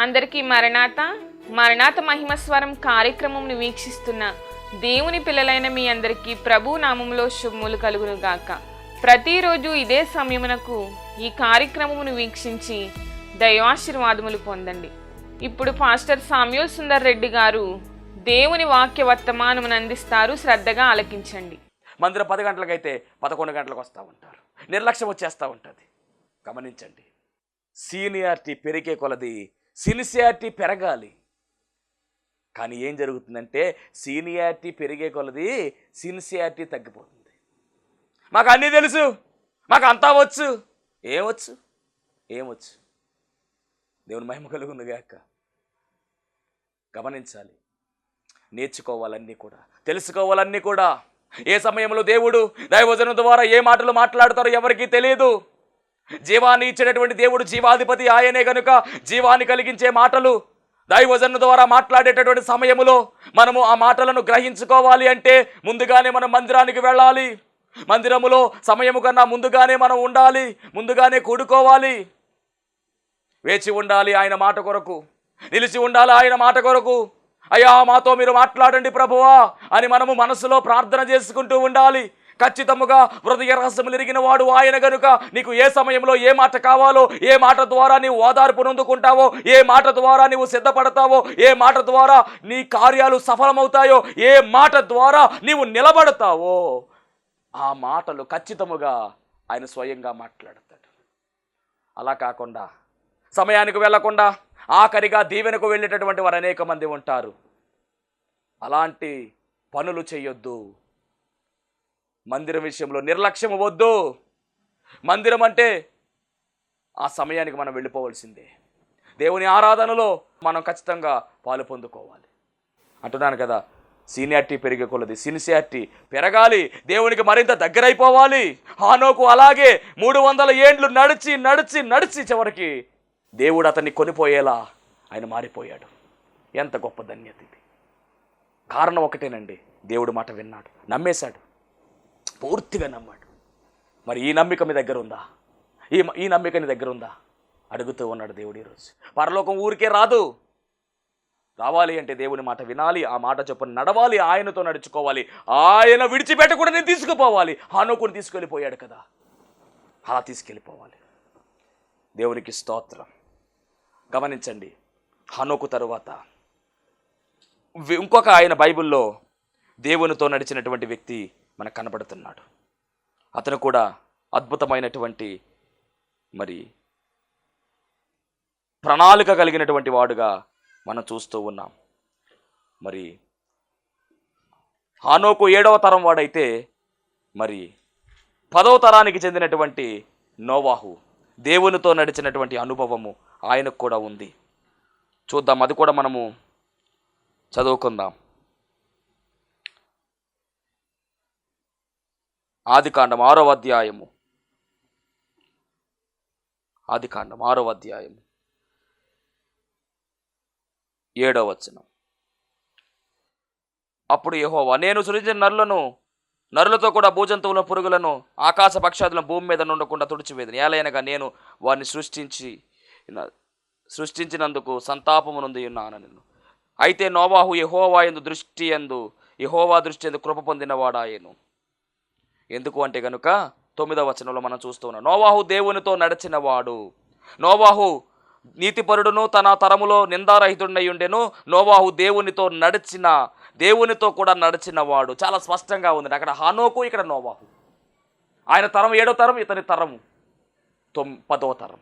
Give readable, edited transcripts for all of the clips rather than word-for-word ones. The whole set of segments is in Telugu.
అందరికీ మరణాత మహిమస్వరం కార్యక్రమంను వీక్షిస్తున్న దేవుని పిల్లలైన మీ అందరికీ ప్రభు నామములో శుభములు కలుగును గాక. ప్రతిరోజు ఇదే సమయమునకు ఈ కార్యక్రమమును వీక్షించి దైవాశీర్వాదములు పొందండి. ఇప్పుడు పాస్టర్ సామ్యూల్ సుందర్ రెడ్డి గారు దేవుని వాక్య వర్తమానమును అందిస్తారు. శ్రద్ధగా ఆలకించండి. మందిరం 10 గంటలకైతే 11 గంటలకు వస్తూ ఉంటారు. నిర్లక్ష్యం వచ్చేస్తూ ఉంటుంది. గమనించండి, సీనియారిటీ పెరిగే కొలది సిన్సియారిటీ పెరగాలి. కానీ ఏం జరుగుతుందంటే సీనియారిటీ పెరిగే కొలది సిన్సియారిటీ తగ్గిపోతుంది. మాకు అన్నీ తెలుసు, మాకు అంతా వచ్చు. ఏమొచ్చు దేవుని మహిమ కలుగును గాక. గమనించాలి, నేర్చుకోవాలన్నీ కూడా, తెలుసుకోవాలన్నీ కూడా. ఏ సమయంలో దేవుడు దైవజనం ద్వారా ఏ మాటలు మాట్లాడతారో ఎవరికీ తెలియదు. జీవాన్ని ఇచ్చేటటువంటి దేవుడు జీవాధిపతి ఆయనే కనుక జీవాన్ని కలిగించే మాటలు దైవజనం ద్వారా మాట్లాడేటటువంటి సమయంలో మనము ఆ మాటలను గ్రహించుకోవాలి అంటే ముందుగానే మనం మందిరానికి వెళ్ళాలి. మందిరములో సమయము కన్నా ముందుగానే మనం ఉండాలి, ముందుగానే కూడుకోవాలి, వేచి ఉండాలి ఆయన మాట కొరకు, నిలిచి ఉండాలి ఆయన మాట కొరకు. అయ్యా మాతో మీరు మాట్లాడండి ప్రభువా అని మనము మనసులో ప్రార్థన చేసుకుంటూ ఉండాలి. ఖచ్చితముగా హృదయ రహస్యములు ఎరిగిన వాడు ఆయన గనుక నీకు ఏ సమయంలో ఏ మాట కావాలో, ఏ మాట ద్వారా నీవు ఓదార్పు నొందుకుంటావో, ఏ మాట ద్వారా నీవు సిద్ధపడతావో, ఏ మాట ద్వారా నీ కార్యాలు సఫలమవుతాయో, ఏ మాట ద్వారా నీవు నిలబడతావో ఆ మాటలు ఖచ్చితముగా ఆయన స్వయంగా మాట్లాడతాడు. అలా కాకుండా సమయానికి వెళ్ళకుండా ఆఖరిగా దీవెనకు వెళ్ళేటటువంటి వారు అనేక మంది ఉంటారు. అలాంటి పనులు చేయొద్దు. మందిరం విషయంలో నిర్లక్ష్యం వద్దు. మందిరం అంటే ఆ సమయానికి మనం వెళ్ళిపోవలసిందే. దేవుని ఆరాధనలో మనం ఖచ్చితంగా పాలు పొందుకోవాలి. అంటున్నాను కదా, సీనియారిటీ పెరిగే కొలది సిన్సియారిటీ పెరగాలి. దేవునికి మరింత దగ్గరైపోవాలి. హానోకు అలాగే 300 ఏండ్లు నడిచి నడిచి నడిచి చివరికి దేవుడు అతన్ని కొనిపోయేలా ఆయన మారిపోయాడు. ఎంత గొప్ప ధన్యత ఇది. కారణం ఒకటేనండి, దేవుడి మాట విన్నాడు, నమ్మేశాడు, పూర్తిగా నమ్మాడు. మరి ఈ నమ్మిక మీ దగ్గర ఉందా? ఈ నమ్మిక నీ దగ్గర ఉందా? అడుగుతూ ఉన్నాడు దేవుడు ఈరోజు. పరలోకం ఊరికే రాదు. రావాలి అంటే దేవుని మాట వినాలి, ఆ మాట చొప్పున నడవాలి, ఆయనతో నడుచుకోవాలి. ఆయన విడిచిపెట్టకుండా నేను తీసుకుపోవాలి. హానోకుని తీసుకెళ్ళిపోయాడు కదా, అలా తీసుకెళ్ళిపోవాలి. దేవునికి స్తోత్రం. గమనించండి, హానోకు తరువాత ఇంకొక ఆయన బైబిల్లో దేవునితో నడిచినటువంటి వ్యక్తి మనకు కనబడుతున్నాడు. అతను కూడా అద్భుతమైనటువంటి మరి ప్రణాళిక కలిగినటువంటి వాడుగా మనం చూస్తూ ఉన్నాం. మరి హానోకు 7వ తరం వాడైతే మరి 10వ తరానికి చెందినటువంటి నోవాహు దేవునితో నడిచినటువంటి అనుభవము ఆయనకు కూడా ఉంది. చూద్దాం, అది కూడా మనము చదువుకుందాం. ఆదికాండం 6వ అధ్యాయము 7వ వచనం. అప్పుడు యెహోవా, నేను సృజించిన నరులతో కూడా భూజంతువుల పురుగులను ఆకాశ పక్షాదులను భూమి మీద నుండకుండా తుడిచివేదను. ఏలైనగా నేను వారిని సృష్టించినందుకు సంతాపము నొంది ఉన్నాను. అయితే నోవాహు యెహోవా దృష్టి యందు కృప పొందినవాడాయను. ఎందుకు అంటే కనుక 9వ వచనంలో మనం చూస్తూ ఉన్నాం, నోవాహు దేవునితో నడిచినవాడు. నోవాహు నీతిపరుడును తన తరములో నిందారహితుడై ఉండెను. నోవాహు దేవునితో కూడా నడిచినవాడు. చాలా స్పష్టంగా ఉంది. అక్కడ హానోకు, ఇక్కడ నోవాహు. ఆయన తరం 7వ తరం, ఇతని తరము 10వ తరం.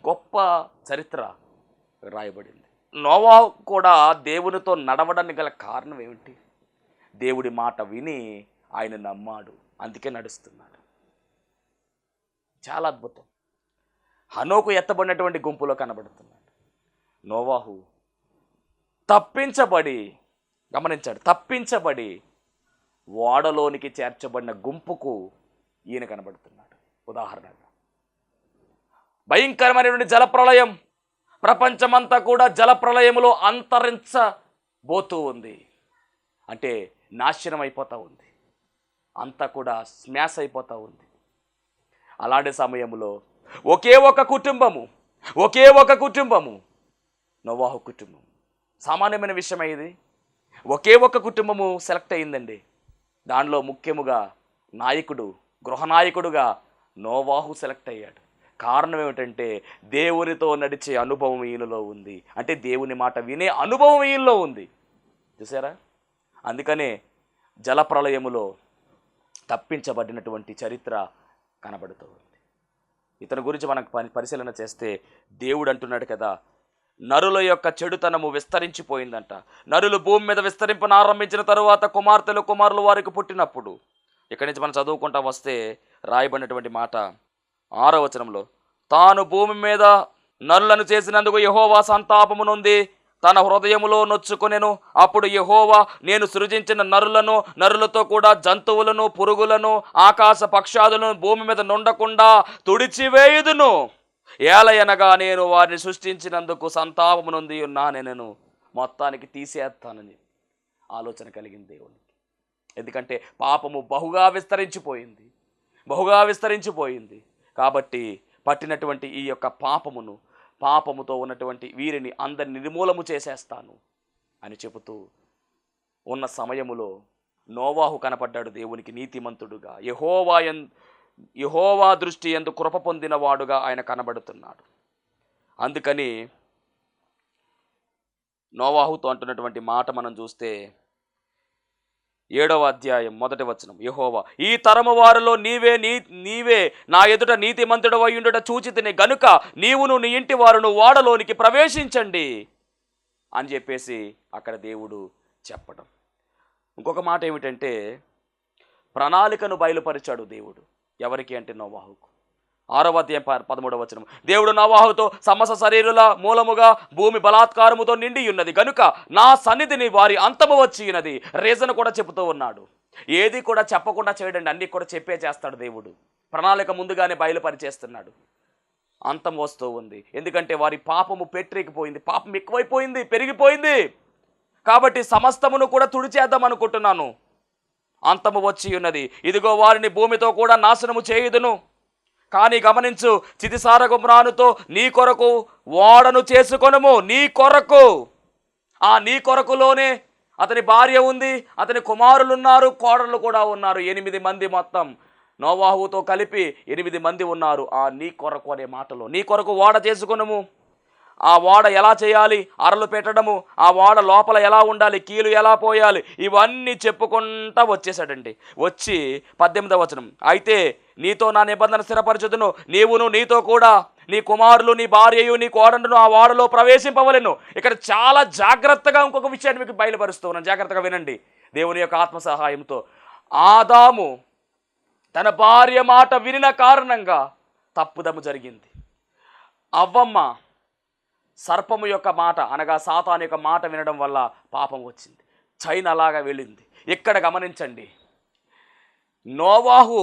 గొప్ప చరిత్ర రాయబడింది. నోవాహు కూడా దేవునితో నడవడానికి గల కారణం ఏమిటి? దేవుడి మాట విని ఆయన నమ్మాడు, అందుకే నడుస్తున్నాడు. చాలా అద్భుతం. హనోకు ఎత్తబడినటువంటి గుంపులో కనబడుతున్నాడు. నోవాహు తప్పించబడి ఓడలోనికి చేర్చబడిన గుంపుకు ఈయన కనబడుతున్నాడు. ఉదాహరణగా భయంకరమైనటువంటి జలప్రళయం, ప్రపంచమంతా కూడా జలప్రళయములో అంతరించబోతూ ఉంది. అంటే నాశనం అయిపోతూ ఉంది, అంతా కూడా స్మాష్ అయిపోతూ ఉంది. అలాంటి సమయంలో ఒకే ఒక కుటుంబము నోవాహు కుటుంబం. సామాన్యమైన విషయమే ఇది. ఒకే ఒక్క కుటుంబము సెలెక్ట్ అయిందండి. దానిలో ముఖ్యముగా నాయకుడు, గృహనాయకుడుగా నోవాహు సెలెక్ట్ అయ్యాడు. కారణం ఏమిటంటే దేవునితో నడిచే అనుభవం ఈయనలో ఉంది. అంటే దేవుని మాట వినే అనుభవం ఈయనలో ఉంది. చూసారా? అందుకనే జలప్రళయములో తప్పించబడినటువంటి చరిత్ర కనబడుతూ ఉంది. ఇతని గురించి మనకు పరిశీలన చేస్తే దేవుడు అంటున్నాడు కదా, నరుల యొక్క చెడుతనము విస్తరించిపోయిందంట. నరులు భూమి మీద విస్తరింపనారంభించిన తరువాత కుమార్తెలు కుమారులు వారికి పుట్టినప్పుడు, ఇక్కడి నుంచి మనం చదువుకుంటా వస్తే రాయబడినటువంటి మాట 6వ వచనంలో, తాను భూమి మీద నరులను చేసినందుకు యెహోవా సంతాపము నొంది తన హృదయములో నొచ్చుకొనెను. అప్పుడు యెహోవా, నేను సృజించిన నరులను, నరులతో కూడా జంతువులను, పురుగులను, ఆకాశ పక్షాదులను భూమి మీద నుండకుండా తుడిచివేయుదును. ఏలయనగా నేను వారిని సృష్టించినందుకు సంతాపము నొంది ఉన్నానెను. మొత్తానికి తీసేస్తానని ఆలోచన కలిగింది దేవునికి. ఎందుకంటే పాపము బహుగా విస్తరించిపోయింది. కాబట్టి పట్టినటువంటి ఈ యొక్క పాపముతో ఉన్నటువంటి వీరిని అందరిని నిర్మూలము చేసేస్తాను అని చెబుతూ ఉన్న సమయములో నోవాహు కనపడ్డాడు దేవునికి నీతిమంతుడుగా. యెహోవా దృష్టి యందు కృప పొందిన వాడుగా ఆయన కనబడుతున్నాడు. అందుకని నోవాహుతో అంటున్నటువంటి మాట మనం చూస్తే 7వ అధ్యాయం 1వ వచనం, యెహోవా, ఈ తరము వారిలో నీవే నా ఎదుట నీతిమంతుడవై ఉండుట చూచితిని గనుక నీవును నీ ఇంటి వారును ఓడలోనికి ప్రవేశించండి అని చెప్పేసి అక్కడ దేవుడు చెప్పడం. ఇంకొక మాట ఏమిటంటే, ప్రణాళికను బయలుపరిచాడు దేవుడు. ఎవరికి అంటే నోవాహుకు. 6వ అధ్యాయం 13వ వచనం, దేవుడు నోవాహుతో, సమస్త శరీరుల మూలముగా భూమి బలాత్కారముతో నిండి ఉన్నది గనుక నా సన్నిధిని వారి అంతము వచ్చి ఉన్నది. రీజన్ కూడా చెబుతూ ఉన్నాడు. ఏది కూడా చెప్పకుండా చేయడండి, అన్నీ కూడా చెప్పే చేస్తాడు దేవుడు. ప్రణాళిక ముందుగానే బయలుపరిచేస్తున్నాడు. అంతం వస్తూ ఉంది. ఎందుకంటే వారి పాపము పెట్టికిపోయింది, పాపం ఎక్కువైపోయింది, పెరిగిపోయింది. కాబట్టి సమస్తమును కూడా తుడిచేద్దాం అనుకుంటున్నాను. అంతము వచ్చి ఉన్నది. ఇదిగో వారిని భూమితో కూడా నాశనము చేయుదును. కానీ గమనించు, చితిసారగుమ్రానుతో నీ కొరకు ఓడను చేసుకొనుము. నీ కొరకు. ఆ నీ కొరకులోనే అతని భార్య ఉంది, అతని కుమారులు ఉన్నారు, కోడళ్ళు కూడా ఉన్నారు. 8 మంది మొత్తం నోవాహుతో కలిపి 8 మంది ఉన్నారు. ఆ నీ కొరకు అనే మాటలో, నీ కొరకు ఓడ చేసుకొనుము. ఆ ఓడ ఎలా చేయాలి, అరలు పెట్టడము, ఆ ఓడ లోపల ఎలా ఉండాలి, కీలు ఎలా పోయాలి, ఇవన్నీ చెప్పుకుంటా వచ్చేసాడండి. వచ్చి 18వ వచనం, అయితే నీతో నా నిబంధన స్థిరపరచుదును, నీవును నీతో కూడా నీ కుమారులు, నీ భార్యయు, నీ కోడండును ఆ ఓడలో ప్రవేశింపవలెను. ఇక్కడ చాలా జాగ్రత్తగా ఇంకొక విషయాన్ని మీకు బయలుపరుస్తూ ఉన్నాను. జాగ్రత్తగా వినండి. దేవుని యొక్క ఆత్మ సహాయంతో ఆదాము తన భార్య మాట వినిన కారణంగా తప్పుదము జరిగింది. అవ్వమ్మ సర్పము యొక్క మాట అనగా సాతాను యొక్క మాట వినడం వల్ల పాపం వచ్చింది. చైన్ అలాగా వెళ్ళింది. ఇక్కడ గమనించండి, నోవాహు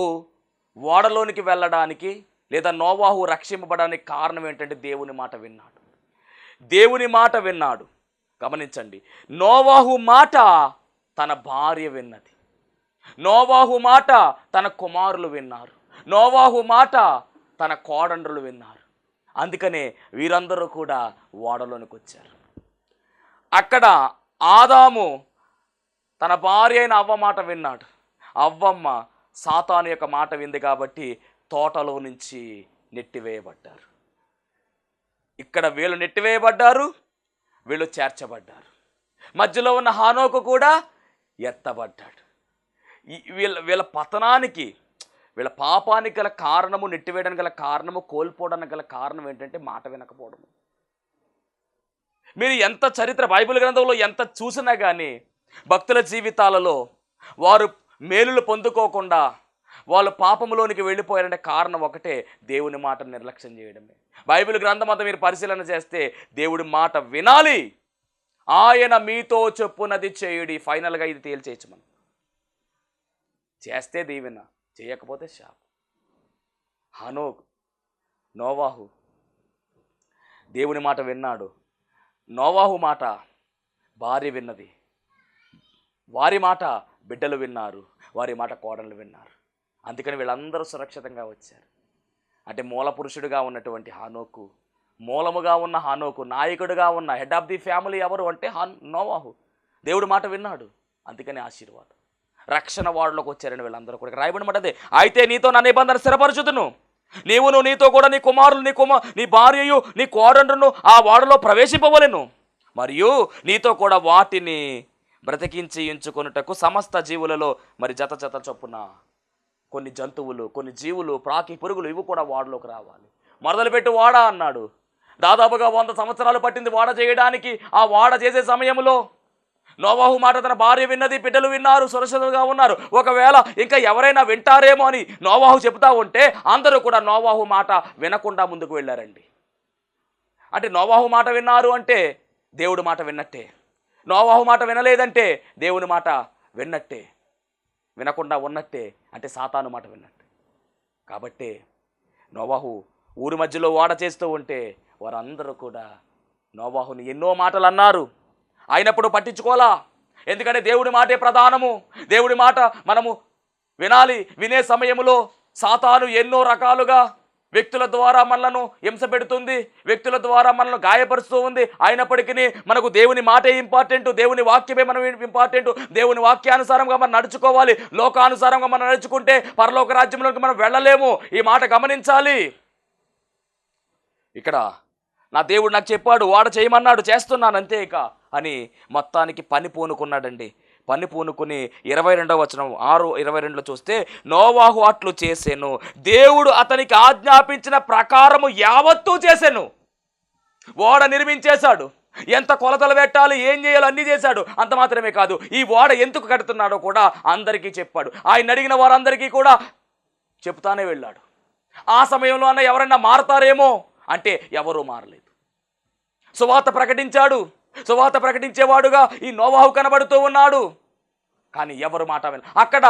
ఓడలోనికి వెళ్ళడానికి లేదా నోవాహు రక్షింపబడడానికి కారణం ఏంటంటే దేవుని మాట విన్నాడు. గమనించండి, నోవాహు మాట తన భార్య విన్నది, నోవాహు మాట తన కుమారులు విన్నారు, నోవాహు మాట తన కోడండ్రులు విన్నారు. అందుకనే వీరందరూ కూడా ఓడలోనికి వచ్చారు. అక్కడ ఆదాము తన భార్య అయిన అవ్వ మాట విన్నాడు. అవ్వమ్మ సాతాను యొక్క మాట వింది కాబట్టి తోటలో నుంచి నెట్టివేయబడ్డారు. ఇక్కడ వీళ్ళు నెట్టివేయబడ్డారు, వీళ్ళు చేర్చబడ్డారు. మధ్యలో ఉన్న హానోకు కూడా ఎత్తబడ్డాడు. వీళ్ళ పతనానికి, వీళ్ళ పాపానికి గల కారణము, నెట్టివేయడానికి గల కారణము, కోల్పోవడానికి గల కారణం ఏంటంటే మాట వినకపోవడము. మీరు ఎంత చరిత్ర బైబిల్ గ్రంథంలో ఎంత చూసినా కానీ భక్తుల జీవితాలలో వారు మేలులు పొందుకోకుండా వాళ్ళు పాపంలోనికి వెళ్ళిపోయారంటే కారణం ఒకటే, దేవుని మాట నిర్లక్ష్యం చేయడమే. బైబిల్ గ్రంథం అంతా మీరు పరిశీలన చేస్తే దేవుడి మాట వినాలి, ఆయన మీతో చెప్పునది చేయుడి. ఫైనల్గా ఇది తేల్చేయచ్చు. మనం చేస్తే దీవెన, చేయకపోతే శాపం. హనోక్, నోవాహు దేవుని మాట విన్నాడు. నోవాహు మాట భార్య విన్నది, వారి మాట బిడ్డలు విన్నారు, వారి మాట కోడళ్ళు విన్నారు. అందుకని వీళ్ళందరూ సురక్షితంగా వచ్చారు. అంటే మూల పురుషుడిగా ఉన్నటువంటి హానోకు మూలముగా ఉన్న హానోకు, నాయకుడిగా ఉన్న హెడ్ ఆఫ్ ది ఫ్యామిలీ ఎవరు అంటే నోవాహు. దేవుడి మాట విన్నాడు, అందుకని ఆశీర్వాదం. రక్షణ వాడలోకి వచ్చారని వీళ్ళందరూ కూడా రాయబడి మాటదే. అయితే నీతో నా నిబంధన స్థిరపరచుదును, నీవును నీతో కూడా నీ కుమారులు నీ భార్యయు నీ కోరండ్రును ఆ వాడలో ప్రవేశింపవలెను, మరియు నీతో కూడా వాటిని బ్రతికించి ఎంచుకొనుటకు సమస్త జీవులలో మరి జత జత చొప్పున కొన్ని జంతువులు, కొన్ని జీవులు, ప్రాకి పురుగులు ఇవి కూడా వాడలోకి రావాలి. మొదలుపెట్టి వాడ అన్నాడు. దాదాపుగా 100 సంవత్సరాలు పట్టింది వాడ చేయడానికి. ఆ వాడ చేసే సమయంలో నోవాహు మాట తన భార్య విన్నది, బిడ్డలు విన్నారు, సురక్షితంగా ఉన్నారు. ఒకవేళ ఇంకా ఎవరైనా వింటారేమో అని నోవాహు చెబుతా ఉంటే అందరూ కూడా నోవాహు మాట వినకుండా ముందుకు వెళ్ళారండి. అంటే నోవాహు మాట విన్నారు అంటే దేవుడి మాట విన్నట్టే, నోవాహు మాట వినలేదంటే దేవుని మాట విన్నట్టే, వినకుండా ఉన్నట్టే, అంటే సాతాను మాట విన్నట్టే. కాబట్టి నోవాహు ఊరి మధ్యలో వాడ చేస్తూ ఉంటే వారందరూ కూడా నోవాహుని ఎన్నో మాటలు అన్నారు, అయినప్పుడు పట్టించుకోలా. ఎందుకంటే దేవుడి మాటే ప్రధానము. దేవుడి మాట మనము వినాలి. వినే సమయంలో సాతాను ఎన్నో రకాలుగా వ్యక్తుల ద్వారా మనలను హింస పెడుతుంది, వ్యక్తుల ద్వారా మనల్ని గాయపరుస్తూ ఉంది. అయినప్పటికీ మనకు దేవుని మాటే ఇంపార్టెంట్, దేవుని వాక్యమే మనం ఇంపార్టెంట్. దేవుని వాక్యానుసారంగా మనం నడుచుకోవాలి. లోకానుసారంగా మనం నడుచుకుంటే పరలోక రాజ్యంలోకి మనం వెళ్ళలేము. ఈ మాట గమనించాలి. ఇక్కడ నా దేవుడు నాకు చెప్పాడు, వాడ చేయమన్నాడు, చేస్తున్నాను అంతే ఇక అని మొత్తానికి పని పూనుకున్నాడండి. పని పూనుకుని 22వ వచనం 6:22లో చూస్తే, నోవాహు అట్లు చేసెను, దేవుడు అతనికి ఆజ్ఞాపించిన ప్రకారము యావత్తూ చేసెను. ఓడ నిర్మించేశాడు, ఎంత కొలతలు పెట్టాలి, ఏం చేయాలో అన్నీ చేశాడు. అంత మాత్రమే కాదు, ఈ ఓడ ఎందుకు కడుతున్నాడో కూడా అందరికీ చెప్పాడు. ఆయన అడిగిన వారందరికీ కూడా చెప్తానే వెళ్ళాడు. ఆ సమయంలో అన్న ఎవరైనా మారతారేమో అంటే ఎవరూ మారలేదు. సువార్త ప్రకటించాడు, సువార్త ప్రకటించేవాడుగా ఈ నోవాహు కనబడుతూ ఉన్నాడు. కానీ ఎవరు మాట విన. అక్కడ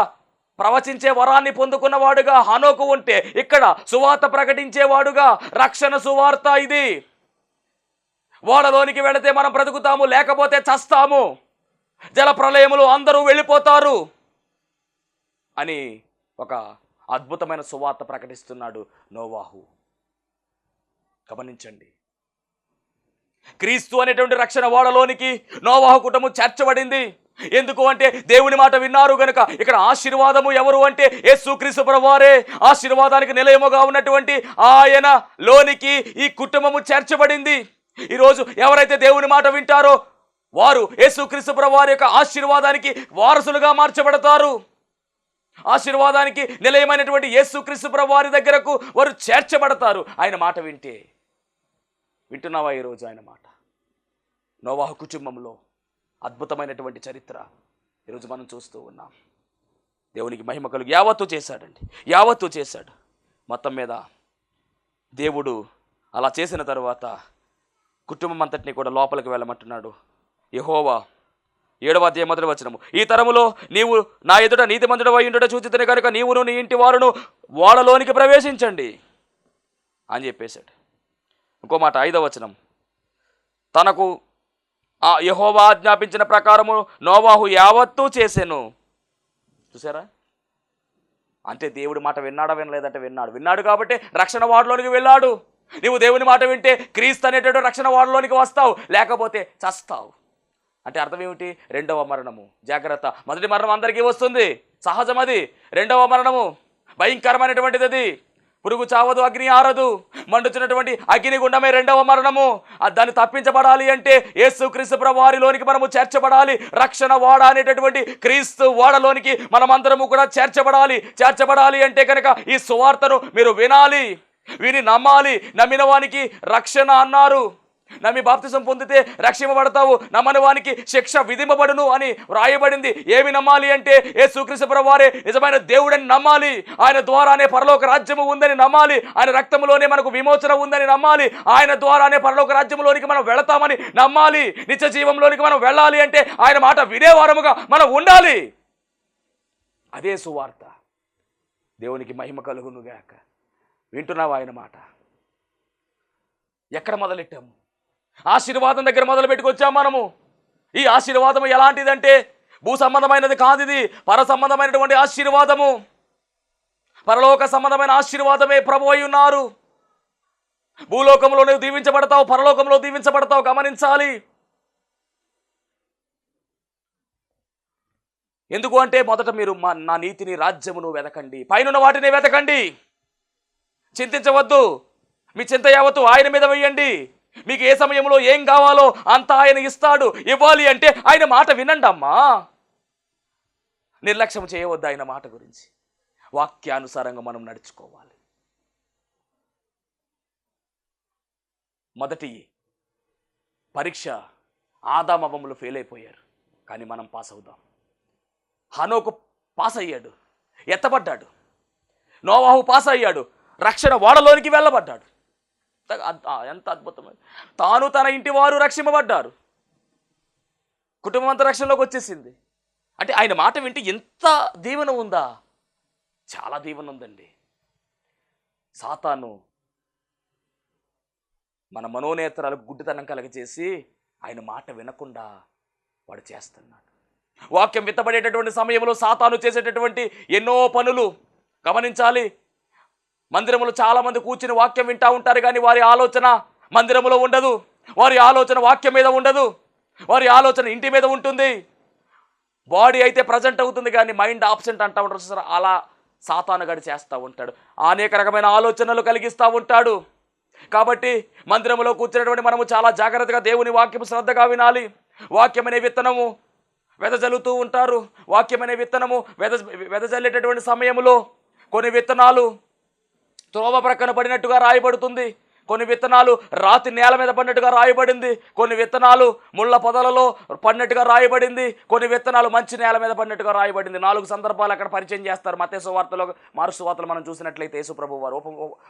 ప్రవచించే వరాన్ని పొందుకున్నవాడుగా హనోకు ఉంటే, ఇక్కడ సువార్త ప్రకటించేవాడుగా రక్షణ సువార్త ఇది. ఓడలోనికి వెళితే మనం బ్రతుకుతాము, లేకపోతే చస్తాము, జల ప్రళయములు అందరూ వెళ్ళిపోతారు అని ఒక అద్భుతమైన సువార్త ప్రకటిస్తున్నాడు నోవాహు. గమనించండి, క్రీస్తు అనేటువంటి రక్షణ ఓడలోనికి నోవాహు కుటుంబం చేర్చబడింది. ఎందుకు అంటే దేవుని మాట విన్నారు గనుక. ఇక్కడ ఆశీర్వాదము ఎవరు అంటే యేసుక్రీస్తు ప్రభువారే. ఆశీర్వాదానికి నిలయముగా ఉన్నటువంటి ఆయన లోనికి ఈ కుటుంబము చేర్చబడింది. ఈరోజు ఎవరైతే దేవుని మాట వింటారో వారు యేసుక్రీస్తు ప్రభువారి యొక్క ఆశీర్వాదానికి వారసులుగా మార్చబడతారు. ఆశీర్వాదానికి నిలయమైనటువంటి యేసుక్రీస్తు ప్రభువారి దగ్గరకు వారు చేర్చబడతారు ఆయన మాట వింటే. వింటున్నావా ఈరోజు ఆయన మాట? నోవాహు కుటుంబంలో అద్భుతమైనటువంటి చరిత్ర ఈరోజు మనం చూస్తూ ఉన్నాం. దేవునికి మహిమ కలుగు. యావత్తు చేశాడండి, యావత్తు చేశాడు. మొత్తం మీద దేవుడు అలా చేసిన తరువాత కుటుంబం అంతటిని కూడా లోపలికి వెళ్ళమంటున్నాడు. యెహోవా 7వ అధ్యాయం 1వ వచనము, ఈ తరములో నీవు నా ఎదుట నీతిమంతుడు అయి ఉండుట చూచితిని కనుక నీవును నీ ఇంటి వారును ఓడలోనికి ప్రవేశించండి అని చెప్పేశాడు. ఇంకో మాట 5వ వచనం, తనకు ఆ యెహోవా ఆజ్ఞాపించిన ప్రకారము నోవాహు యావత్తూ చేసెను. చూసారా? అంటే దేవుడి మాట విన్నాడా వినలేదంటే విన్నాడు. విన్నాడు కాబట్టి రక్షణ వాడలోనికి వెళ్ళాడు. నీవు దేవుని మాట వింటే క్రీస్తు అనేటువంటి రక్షణ వాడలోనికి వస్తావు, లేకపోతే చస్తావు. అంటే అర్థం ఏమిటి? 2వ మరణము. జాగ్రత్త. మొదటి మరణం అందరికీ వస్తుంది, సహజం అది. 2వ మరణము భయంకరమైనటువంటిది. అది పురుగు చావదు, అగ్ని ఆరదు, మండుచున్నటువంటి అగ్ని గుండమే 2వ మరణము. దాన్ని తప్పించబడాలి అంటే యేసుక్రీస్తు ప్రభువారిలోనికి మనము చేర్చబడాలి. రక్షణ వాడ అనేటటువంటి క్రీస్తు వాడలోనికి మనమందరము కూడా చేర్చబడాలి అంటే కనుక ఈ సువార్తను మీరు వినాలి, విని నమ్మాలి. నమ్మిన వానికి రక్షణ అన్నారు. నమ్మి బాప్తిసం పొందితే రక్షింపబడతావు, నమ్మని వానికి శిక్ష విధింపబడును అని వ్రాయబడింది. ఏమి నమ్మాలి అంటే యేసుక్రీస్తు ప్రభువారే నిజమైన దేవుడని నమ్మాలి. ఆయన ద్వారానే పరలోక రాజ్యము ఉందని నమ్మాలి. ఆయన రక్తంలోనే మనకు విమోచన ఉందని నమ్మాలి. ఆయన ద్వారానే పరలోక రాజ్యంలోనికి మనం వెళతామని నమ్మాలి. నిత్య జీవంలోనికి మనం వెళ్ళాలి అంటే ఆయన మాట వినేవారముగా మనం ఉండాలి. అదే సువార్త. దేవునికి మహిమ కలుగునుగాక. వింటున్నావు ఆయన మాట? ఎక్కడ మొదలెట్టాము? ఆశీర్వాదం దగ్గర మొదలు పెట్టుకొచ్చాము మనము. ఈ ఆశీర్వాదము ఎలాంటిదంటే భూ సంబంధమైనది కాదు, ఇది పర సంబంధమైనటువంటి ఆశీర్వాదము. పరలోక సంబంధమైన ఆశీర్వాదమే ప్రభు అయి ఉన్నారు. భూలోకంలో నువ్వు దీవించబడతావు, పరలోకంలో దీవించబడతావు. గమనించాలి. ఎందుకు అంటే మొదట మీరు నా నీతిని, రాజ్యమును వెతకండి, పైనున్న వాటిని వెతకండి. చింతించవద్దు. మీ చింత యావత్తు ఆయన మీద వేయండి. మీకు ఏ సమయంలో ఏం కావాలో అంత ఆయన ఇస్తాడు. ఇవ్వాలి అంటే ఆయన మాట వినండి అమ్మా. నిర్లక్ష్యం చేయవద్దు ఆయన మాట గురించి. వాక్యానుసారంగా మనం నడుచుకోవాలి. మొదటి పరీక్ష ఆదాము అవ్వలు ఫెయిల్ అయిపోయారు, కానీ మనం పాస్ అవుదాం. హనోకు పాస్ అయ్యాడు, ఎత్తబడ్డాడు. నోవాహు పాస్ అయ్యాడు, రక్షణ ఓడలోనికి వెళ్ళబడ్డాడు. ఎంత అద్భుతమైన! తాను తన ఇంటి వారు రక్షింపబడ్డారు. కుటుంబం అంతా రక్షణలోకి వచ్చేసింది. అంటే ఆయన మాట వింటే ఎంత దీవెన ఉందా? చాలా దీవెన ఉందండి. సాతాను మన మనోనేత్రాలకు గుడ్డితనం కలగచేసి ఆయన మాట వినకుండా వాడు చేస్తున్నాడు. వాక్యం విత్తబడేటటువంటి సమయంలో సాతాను చేసేటటువంటి ఎన్నో పనులు గమనించాలి. మందిరంలో చాలామంది కూర్చుని వాక్యం వింటూ ఉంటారు, కానీ వారి ఆలోచన మందిరంలో ఉండదు. వారి ఆలోచన వాక్యం మీద ఉండదు. వారి ఆలోచన ఇంటి మీద ఉంటుంది. బాడీ అయితే ప్రజెంట్ అవుతుంది, కానీ మైండ్ ఆబ్సెంట్ అంటూ ఉంటారు సార్. అలా సాతాను గడి చేస్తూ ఉంటాడు. అనేక రకమైన ఆలోచనలు కలిగిస్తూ ఉంటాడు. కాబట్టి మందిరంలో కూర్చున్నటువంటి మనము చాలా జాగ్రత్తగా దేవుని వాక్యము శ్రద్ధగా వినాలి. వాక్యం అనే విత్తనము వెదజల్లుతూ ఉంటారు. వాక్యం అనే విత్తనము వెదజల్లేటటువంటి సమయంలో కొన్ని విత్తనాలు త్రోవ ప్రక్కన పడినట్టుగా రాయబడుతుంది. కొన్ని విత్తనాలు రాతి నేల మీద పడినట్టుగా రాయబడింది. కొన్ని విత్తనాలు ముళ్ళ పొదలలో పడినట్టుగా రాయబడింది. కొన్ని విత్తనాలు మంచి నేల మీద పడినట్టుగా రాయబడింది. 4 సందర్భాలు అక్కడ పరిచయం చేస్తారు. మత్తయి సువార్తలో, మార్కు సువార్తలో మనం చూసినట్లయితే యేసు ప్రభువు వారు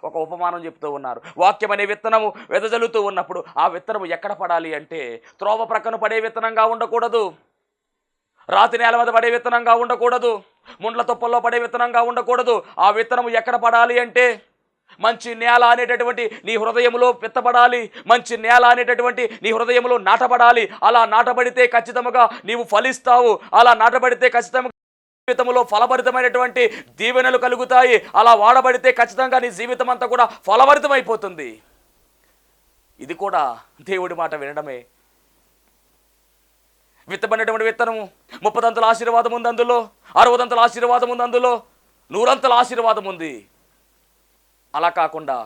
ఒక ఉపమానం చెప్తూ ఉన్నారు. వాక్యం అనే విత్తనము వెదజల్లుతూ ఉన్నప్పుడు ఆ విత్తనము ఎక్కడ పడాలి అంటే త్రోవ ప్రక్కన పడే విత్తనంగా ఉండకూడదు, రాతి నేల మీద పడే విత్తనంగా ఉండకూడదు, ముండ్ల తుప్పల్లో పడే విత్తనంగా ఉండకూడదు. ఆ విత్తనము ఎక్కడ పడాలి అంటే మంచి నేల అనేటటువంటి నీ హృదయంలో విత్తబడాలి. మంచి నేల అనేటటువంటి నీ హృదయంలో నాటబడాలి. అలా నాటబడితే ఖచ్చితంగా నీవు ఫలిస్తావు. అలా నాటబడితే ఖచ్చితంగా జీవితంలో ఫలభరితమైనటువంటి దీవెనలు కలుగుతాయి. అలా వాడబడితే ఖచ్చితంగా నీ జీవితం అంతా కూడా ఫలభరితమైపోతుంది. ఇది కూడా దేవుడి మాట వినడమే. విత్తబడినటువంటి విత్తనము 30 ఆశీర్వాదం ఉంది అందులో, 60 ఆశీర్వాదం ఉంది అందులో, 100 ఆశీర్వాదం ఉంది. అలా కాకుండా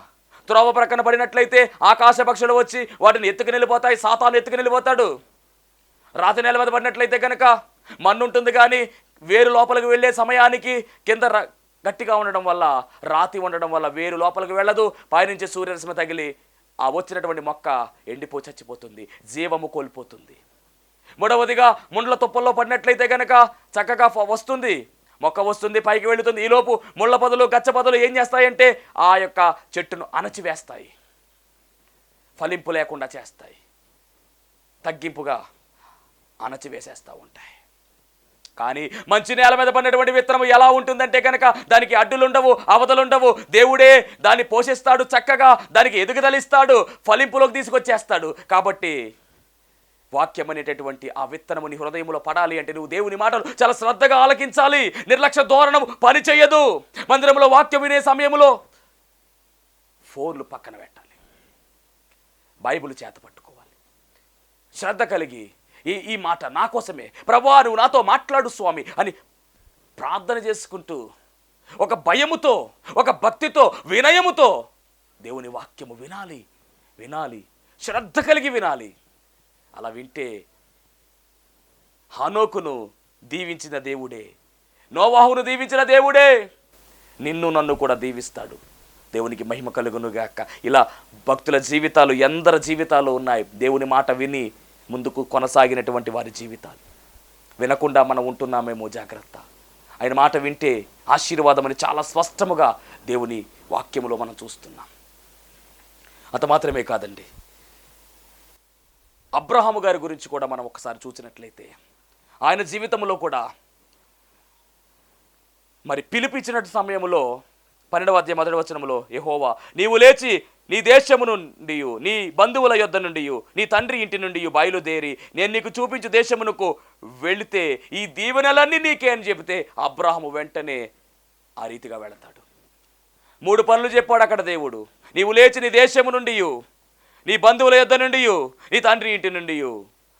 త్రోవ ప్రక్కన పడినట్లయితే ఆకాశ పక్షులు వచ్చి వాటిని ఎత్తుకుని వెళ్ళిపోతాయి. సాతాను ఎత్తుకుని వెళ్ళిపోతాడు. రాతి నేల మీద పడినట్లయితే కనుక మన్ను ఉంటుంది, కానీ వేరు లోపలికి వెళ్ళే సమయానికి కింద గట్టిగా ఉండడం వల్ల, రాతి ఉండడం వల్ల వేరు లోపలికి వెళ్ళదు. పైనుంచి సూర్యరశ్మి తగిలి ఆ వచ్చినటువంటి మొక్క ఎండిపో చచ్చిపోతుంది, జీవము కోల్పోతుంది. మూడవదిగా ముండ్ల తుప్పల్లో పడినట్లయితే కనుక చక్కగా వస్తుంది, మొక్క వస్తుంది, పైకి వెళుతుంది. ఈలోపు ముళ్ళ పొదలు, గచ్చ పొదలు ఏం చేస్తాయంటే ఆ యొక్క చెట్టును అణచివేస్తాయి, ఫలింపు లేకుండా చేస్తాయి, తగ్గింపుగా అణచివేసేస్తూ ఉంటాయి. కానీ మంచి నేల మీద పడినటువంటి విత్తనం ఎలా ఉంటుందంటే కనుక దానికి అడ్డులుండవు, అవతలుండవు. దేవుడే దాన్ని పోషిస్తాడు, చక్కగా దానికి ఎదుగుదలిస్తాడు, ఫలింపులోకి తీసుకొచ్చేస్తాడు. కాబట్టి వాక్యం అనేటటువంటి ఆ విత్తనము నీ హృదయంలో పడాలి అంటే నువ్వు దేవుని మాటలు చాలా శ్రద్ధగా ఆలకించాలి. నిర్లక్ష్య ధోరణం పని చేయదు. మందిరంలో వాక్యం వినే సమయంలో ఫోన్లు పక్కన పెట్టాలి, బైబిల్ చేత పట్టుకోవాలి. శ్రద్ధ కలిగి ఈ మాట నా కోసమే, ప్రభువా నువ్వు నాతో మాట్లాడు స్వామి అని ప్రార్థన చేసుకుంటూ ఒక భయముతో, ఒక భక్తితో, వినయముతో దేవుని వాక్యము వినాలి, శ్రద్ధ కలిగి వినాలి. అలా వింటే హనోకును దీవించిన దేవుడే, నోవాహును దీవించిన దేవుడే నిన్ను నన్ను కూడా దీవిస్తాడు. దేవునికి మహిమ కలుగునుగాక. ఇలా భక్తుల జీవితాలు ఎందరి జీవితాలు ఉన్నాయి. దేవుని మాట విని ముందుకు కొనసాగినటువంటి వారి జీవితాలు. వినకుండా మనం ఉంటున్నామేమో జాగ్రత్త. ఆయన మాట వింటే ఆశీర్వాదం అని చాలా స్పష్టముగా దేవుని వాక్యములో మనం చూస్తున్నాం. అంత మాత్రమే కాదండి, అబ్రహాము గారి గురించి కూడా మనం ఒకసారి చూసినట్లయితే ఆయన జీవితంలో కూడా మరి పిలిపించిన సమయంలో 12వ అధ్యాయం 1వ వచనంలో యెహోవా నీవు లేచి నీ దేశము నుండి, నీ బంధువుల యొద్ద నుండి, నీ తండ్రి ఇంటి నుండి బయలుదేరి నేను నీకు చూపించు దేశమునకు వెళితే ఈ దీవెనలన్నీ నీకే అని చెబితే అబ్రహాము వెంటనే ఆ రీతిగా వెళతాడు. 3 పనులు చెప్పాడు అక్కడ దేవుడు. నీవు లేచి నీ దేశము నుండి, నీ బంధువుల యొద్ద నుండి, నీ తండ్రి ఇంటి నుండి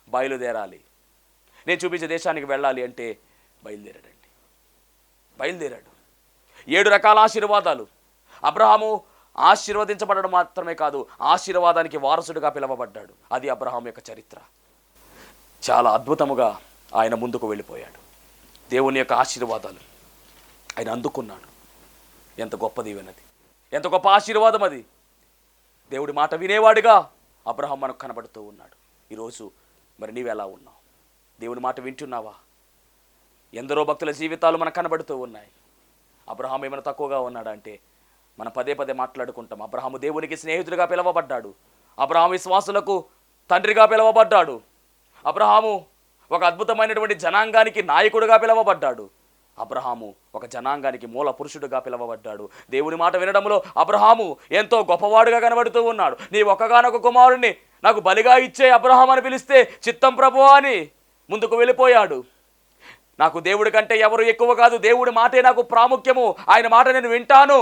బయలుదేరాలి. నేను చూపించే దేశానికి వెళ్ళాలి అంటే బయలుదేరాడండి. బయలుదేరాడు. 7 రకాల ఆశీర్వాదాలు. అబ్రహాము ఆశీర్వదించబడడం మాత్రమే కాదు, ఆశీర్వాదానికి వారసుడిగా పిలువబడ్డాడు. అది అబ్రహాము యొక్క చరిత్ర. చాలా అద్భుతముగా ఆయన ముందుకు వెళ్ళిపోయాడు. దేవుని యొక్క ఆశీర్వాదాలు ఆయన అందుకున్నాడు. ఎంత గొప్ప దీవెనది, ఎంత గొప్ప ఆశీర్వాదం అది. దేవుడి మాట వినేవాడిగా అబ్రహాం మనకు కనబడుతూ ఉన్నాడు. ఈరోజు మరి నీవెలా ఉన్నావు? దేవుడి మాట వింటున్నావా? ఎందరో భక్తుల జీవితాలు మనకు కనబడుతూ ఉన్నాయి. అబ్రహాం ఏమైనా తక్కువగా ఉన్నాడా అంటే మనం పదే పదే మాట్లాడుకుంటాం. అబ్రహాము దేవునికి స్నేహితుడిగా పిలువబడ్డాడు. అబ్రహాం విశ్వాసులకు తండ్రిగా పిలువబడ్డాడు. అబ్రహాము ఒక అద్భుతమైనటువంటి జనాంగానికి నాయకుడిగా పిలువబడ్డాడు. అబ్రహాము ఒక జనాంగానికి మూల పురుషుడిగా పిలువబడ్డాడు. దేవుని మాట వినడంలో అబ్రహాము ఎంతో గొప్పవాడుగా కనబడుతూ ఉన్నాడు. నీ ఒక్కగానొక కుమారుడిని నాకు బలిగా ఇచ్చే అబ్రహాం అని పిలిస్తే చిత్తం ప్రభువా అని ముందుకు వెళ్ళిపోయాడు. నాకు దేవుడి కంటే ఎవరు ఎక్కువ కాదు, దేవుడి మాటే నాకు ప్రాముఖ్యము, ఆయన మాట నేను వింటాను.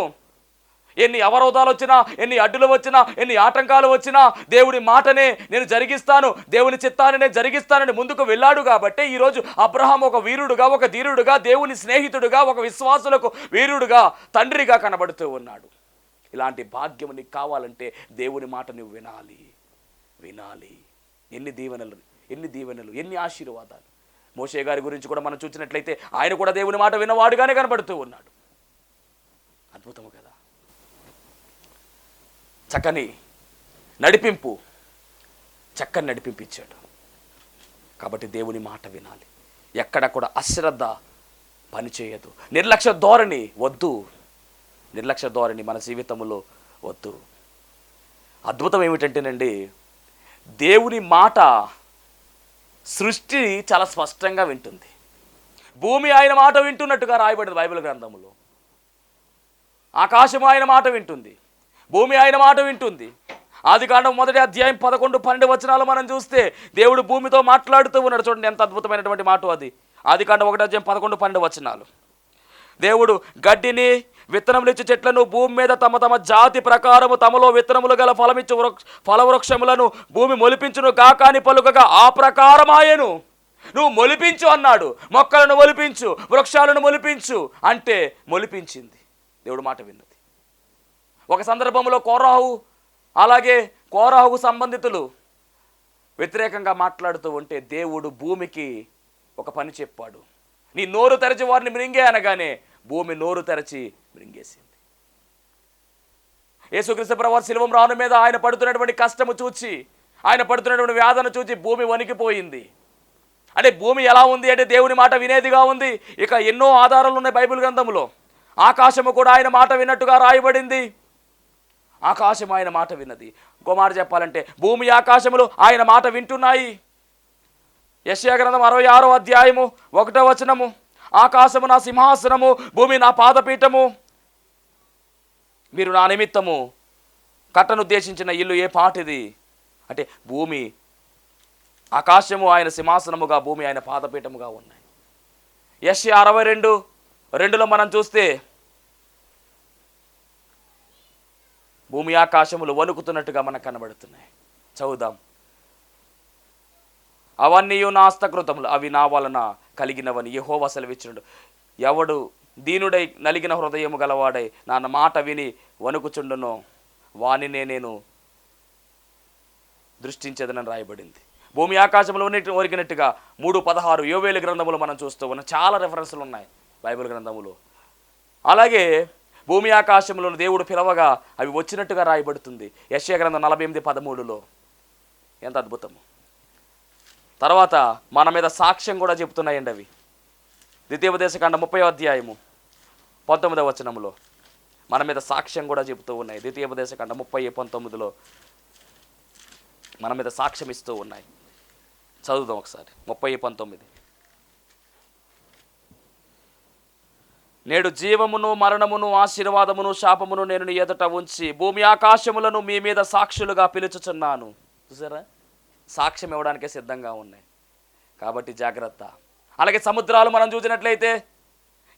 ఎన్ని అవరోధాలు వచ్చినా, ఎన్ని అడ్డులు వచ్చినా, ఎన్ని ఆటంకాలు వచ్చినా దేవుడి మాటనే నేను జరిగిస్తాను, దేవుని చిత్తాన్ని నేను జరిగిస్తానని ముందుకు వెళ్ళాడు. కాబట్టి ఈరోజు అబ్రహాం ఒక వీరుడుగా, ఒక ధీరుడుగా, దేవుని స్నేహితుడుగా, ఒక విశ్వాసులకు వీరుడుగా, తండ్రిగా కనబడుతూ ఉన్నాడు. ఇలాంటి భాగ్యం నీకు కావాలంటే దేవుని మాట నువ్వు వినాలి, వినాలి. ఎన్ని దీవెనలు, ఎన్ని దీవెనలు, ఎన్ని ఆశీర్వాదాలు. మోషే గారి గురించి కూడా మనం చూసినట్లయితే ఆయన కూడా దేవుని మాట విన్నవాడుగానే కనబడుతూ ఉన్నాడు. అద్భుతము కదా. చక్కని నడిపింపు, చక్కని నడిపించాడు. కాబట్టి దేవుని మాట వినాలి. ఎక్కడ కూడా అశ్రద్ధ పనిచేయదు. నిర్లక్ష్య ధోరణి వద్దు. నిర్లక్ష్య ధోరణి మన జీవితంలో వద్దు. అద్భుతం ఏమిటంటేనండి, దేవుని మాట సృష్టి చాలా స్పష్టంగా వింటుంది. భూమి ఆయన మాట వింటున్నట్టుగా రాయబడింది బైబిల్ గ్రంథంలో. ఆకాశం ఆయన మాట వింటుంది, భూమి ఆయన మాట వింటుంది. ఆదికాండం 1వ అధ్యాయం 11-12 వచనాలు మనం చూస్తే దేవుడు భూమితో మాట్లాడుతూ ఉన్నాడు. చూడండి ఎంత అద్భుతమైనటువంటి మాట అది. ఆదికాండం 1వ అధ్యాయం 11-12 వచనాలు. దేవుడు గడ్డిని, విత్తనములిచ్చు చెట్లను, భూమి మీద తమ తమ జాతి ప్రకారము తమలో విత్తనములు గల ఫలమిచ్చు ఫలవృక్షములను భూమి మొలిపించును గాకాని పలుకగా ఆ ప్రకారమాయను. నువ్వు మొలిపించు అన్నాడు. మొక్కలను మొలిపించు, వృక్షాలను మొలిపించు అంటే మొలిపించింది. దేవుడు మాట విన్నది. ఒక సందర్భంలో కోరాహుకు సంబంధితులు వ్యతిరేకంగా మాట్లాడుతూ ఉంటే దేవుడు భూమికి ఒక పని చెప్పాడు. నీ నోరు తెరచి వారిని మృంగే అనగానే భూమి నోరు తెరచి మృంగేసింది. యేసుక్రీస్తు ప్రభువు శిలువ మ్రాను మీద ఆయన పడుతున్నటువంటి కష్టము చూచి, ఆయన పడుతున్నటువంటి వ్యాధను చూచి భూమి వణికిపోయింది. అంటే భూమి ఎలా ఉంది అంటే దేవుని మాట వినేదిగా ఉంది. ఇక ఎన్నో ఆధారాలు ఉన్నాయి బైబిల్ గ్రంథంలో. ఆకాశము కూడా ఆయన మాట విన్నట్టుగా రాయబడింది. ఆకాశం ఆయన మాట విన్నది. ఇంకో మాట చెప్పాలంటే భూమి ఆకాశములు ఆయన మాట వింటున్నాయి. యెషయా గ్రంథం 66వ అధ్యాయము 1వ వచనము, ఆకాశము నా సింహాసనము, భూమి నా పాదపీఠము, మీరు నా నిమిత్తము కట్టనుద్దేశించిన ఇల్లు ఏ పాటిది అంటే భూమి, ఆకాశము ఆయన సింహాసనముగా, భూమి ఆయన పాదపీఠముగా ఉన్నాయి. యెషయా 62:2లో మనం చూస్తే భూమి ఆకాశములు వణుకుతున్నట్టుగా మనకు కనబడుతున్నాయి. చదువుదాం. అవన్నీ నా హస్తకృతములు, అవి నా వలన కలిగినవని యెహోవా సెలవిచ్చినడు. ఎవడు దీనుడై నలిగిన హృదయము గలవాడై నా మాట విని వణుకుచుండునో వానినే నేను దృష్టించేదనని రాయబడింది. భూమి ఆకాశంలో ఒరిగినట్టుగా 3:16 యోవేలు గ్రంథములు మనం చూస్తూ ఉన్నాం. చాలా రెఫరెన్సులు ఉన్నాయి బైబిల్ గ్రంథములో. అలాగే భూమి ఆకాశంలో దేవుడు పిలవగా అవి వచ్చినట్టుగా రాయబడుతుంది యెషయా గ్రంథం 48:13లో. ఎంత అద్భుతము. తర్వాత మన మీద సాక్ష్యం కూడా చెప్తున్నాయండి అవి. ద్వితీయోపదేశకాండం 30వ అధ్యాయము 19వ వచనంలో మన మీద సాక్ష్యం కూడా చెబుతూ ఉన్నాయి. ద్వితీయోపదేశకాండం 30:19లో మన మీద సాక్ష్యం ఇస్తూ ఉన్నాయి. చదువుదాం ఒకసారి. 30:19. నేడు జీవమును మరణమును ఆశీర్వాదమును శాపమును నేను నీ ఎదుట ఉంచి భూమి ఆకాశములను మీ మీద సాక్షులుగా పిలుచుచున్నాను. చూసారా, సాక్ష్యం ఇవ్వడానికే సిద్ధంగా ఉన్నాయి. కాబట్టి జాగ్రత్త. అలాగే సముద్రాలు మనం చూసినట్లయితే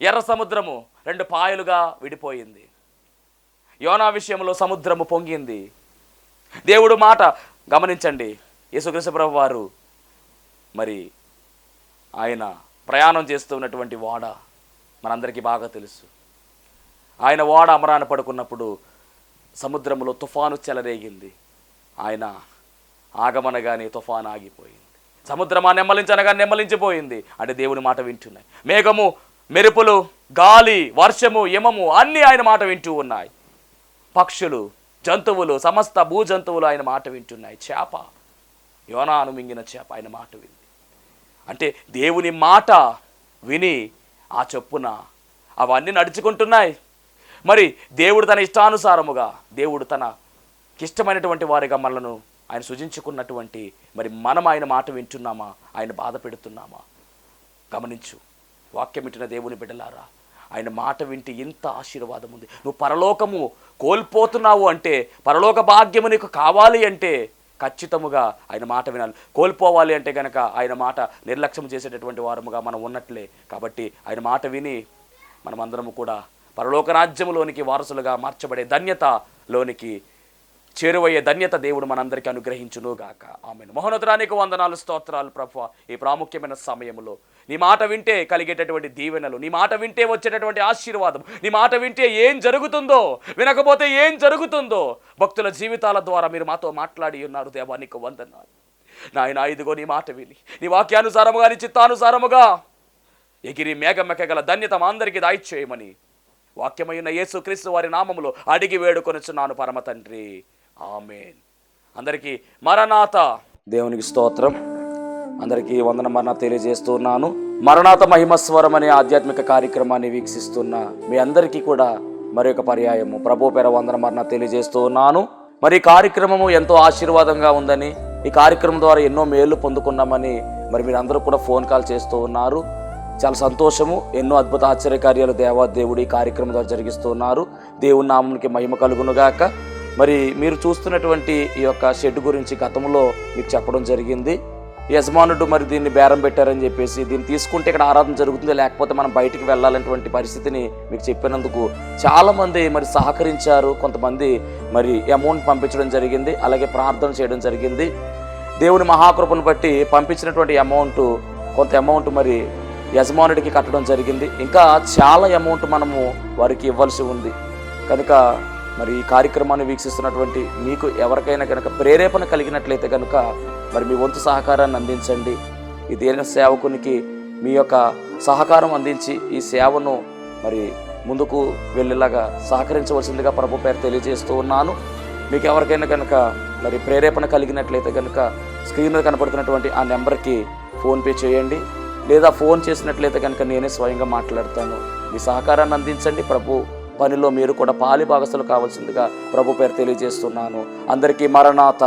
ఎర్ర సముద్రము 2 పాయలుగా విడిపోయింది. యోనా విషయంలో సముద్రము పొంగింది. దేవుడు మాట గమనించండి. యేసుక్రీస్తు ప్రభువు వారు మరి ఆయన ప్రయాణం చేస్తున్నటువంటి ఓడ మనందరికీ బాగా తెలుసు. ఆయన ఓడ అమరాన పడుకున్నప్పుడు సముద్రంలో తుఫాను చెలరేగింది. ఆయన ఆగమనగానే తుఫాను ఆగిపోయింది. సముద్రమా నెమ్మలించనగా నెమ్మలించిపోయింది. అంటే దేవుని మాట వింటున్నాయి. మేఘము, మెరుపులు, గాలి, వర్షము, యమము అన్నీ ఆయన మాట వింటూ ఉన్నాయి. పక్షులు, జంతువులు, సమస్త భూజంతువులు ఆయన మాట వింటున్నాయి. చేప, యోనాను మింగిన చేప ఆయన మాట వింది. అంటే దేవుని మాట విని ఆ చొప్పున అవన్నీ నడుచుకుంటున్నాయి. మరి దేవుడు తన ఇష్టానుసారముగా, దేవుడు తనకిష్టమైనటువంటి వారిగా మనలను ఆయన సృజించుకున్నటువంటి మరి మనం ఆయన మాట వింటున్నామా? ఆయన బాధ పెడుతున్నామా? గమనించు. వాక్యం వింటున్న దేవుని బిడ్డలారా, ఆయన మాట వింటే ఎంత ఆశీర్వాదం ఉంది. నువ్వు పరలోకము కోల్పోతున్నావు అంటే, పరలోక భాగ్యము నీకు కావాలి అంటే ఖచ్చితముగా ఆయన మాట వినాలి. కోల్పోవాలి అంటే కనుక ఆయన మాట నిర్లక్ష్యం చేసేటటువంటి వారముగా మనం ఉన్నట్లే. కాబట్టి ఆయన మాట విని మనమందరము కూడా పరలోక రాజ్యములోనికి వారసులుగా మార్చబడే ధన్యతలోనికి చేరువయ్యే ధన్యత దేవుడు మనందరికీ అనుగ్రహించునుగాక. ఆమేన్. మహోన్నతునికి వందనాలు, స్తోత్రాలు ప్రభువా. ఈ ప్రాముఖ్యమైన సమయంలో నీ మాట వింటే కలిగేటటువంటి దీవెనలు, నీ మాట వింటే వచ్చేటటువంటి ఆశీర్వాదం, నీ మాట వింటే ఏం జరుగుతుందో, వినకపోతే ఏం జరుగుతుందో భక్తుల జీవితాల ద్వారా మీరు మాతో మాట్లాడి ఉన్నారు. దేవా నీకు వందనాలు నాయన. ఇదిగో నీ మాట విని నీ వాక్యానుసారముగా, నీ చిత్తానుసారముగా ఎగిరి మేఘమెక్కగల ధన్యత మా అందరికీ దయచేయమని వాక్యమైన యేసుక్రీస్తు వారి నామములో అడిగి వేడుకొనుచున్నాను పరమ తండ్రి. ఆమేన్. అందరికీ మరణాత. దేవునికి స్తోత్రం. అందరికీ వందన మరణాత తెలియజేస్తున్నాను. మరణాత మహిమస్వరం అనే ఆధ్యాత్మిక కార్యక్రమాన్ని వీక్షిస్తున్న మీ అందరికీ కూడా మరొక పర్యాయము ప్రభు పేర వందన మరణాత తెలియజేస్తూ ఉన్నాను. మరి ఈ కార్యక్రమము ఎంతో ఆశీర్వాదంగా ఉందని, ఈ కార్యక్రమం ద్వారా ఎన్నో మేళ్లు పొందుకున్నామని మరి మీరు అందరూ కూడా ఫోన్ కాల్ చేస్తూ ఉన్నారు. చాలా సంతోషము. ఎన్నో అద్భుత ఆశ్చర్యకార్యాలు దేవాదేవుడు ఈ కార్యక్రమం ద్వారా జరిగిస్తూ ఉన్నారు. దేవుని నామమునికి మహిమ కలుగునుగాక. మరి మీరు చూస్తున్నటువంటి ఈ యొక్క షెడ్ గురించి గతంలో మీకు చెప్పడం జరిగింది. యజమానుడు మరి దీన్ని బేరం పెట్టారని చెప్పేసి, దీన్ని తీసుకుంటే ఇక్కడ ఆరాధన జరుగుతుంది, లేకపోతే మనం బయటికి వెళ్ళాలనేటువంటి పరిస్థితిని మీకు చెప్పినందుకు చాలామంది మరి సహకరించారు. కొంతమంది మరి అమౌంట్ పంపించడం జరిగింది, అలాగే ప్రార్థన చేయడం జరిగింది. దేవుని మహాకృపను బట్టి పంపించినటువంటి కొంత అమౌంట్ మరి యజమానుడికి కట్టడం జరిగింది. ఇంకా చాలా అమౌంట్ మనము వారికి ఇవ్వాల్సి ఉంది. కనుక మరి ఈ కార్యక్రమాన్ని వీక్షిస్తున్నటువంటి మీకు ఎవరికైనా కనుక ప్రేరేపణ కలిగినట్లయితే కనుక మరి మీ వంతు సహకారాన్ని అందించండి. ఈ దేన సేవకునికి మీ యొక్క సహకారం అందించి ఈ సేవను మరి ముందుకు వెళ్ళేలాగా సహకరించవలసిందిగా ప్రభు పేరు తెలియజేస్తూ ఉన్నాను. మీకు ఎవరికైనా కనుక మరి ప్రేరేపణ కలిగినట్లయితే కనుక స్క్రీన్ మీద కనపడుతున్నటువంటి ఆ నెంబర్కి ఫోన్పే చేయండి, లేదా ఫోన్ చేసినట్లయితే కనుక నేనే స్వయంగా మాట్లాడతాను. మీ సహకారాన్ని అందించండి. ప్రభు పనిలో మీరు కూడా పాలి భాగస్తులు కావాల్సిందిగా ప్రభు పేరు తెలియజేస్తున్నాను. అందరికీ మరణాత.